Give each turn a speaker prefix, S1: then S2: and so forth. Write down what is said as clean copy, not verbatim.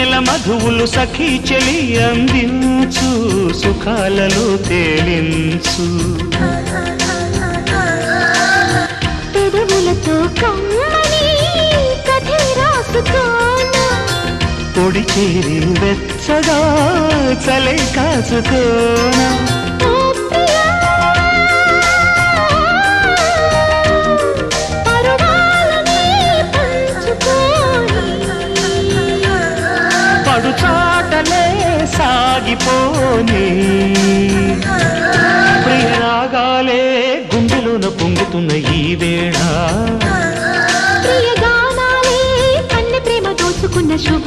S1: వెన్నెల మధువులు సఖీ చెలి అందించు సుఖాలలో తేలించు
S2: పెదవులతో కమ్మని కథ రాసుకోనా
S1: పొడి చేరి వెచ్చగా చలే కాచుకోనా పడుచాటలే సాగిపోని ప్రియరాగాలే గుండెలోన పొంగుతున్న ఈ వేళ
S2: ప్రియగానాలే అన్ని ప్రేమ దోచుకున్న శుభ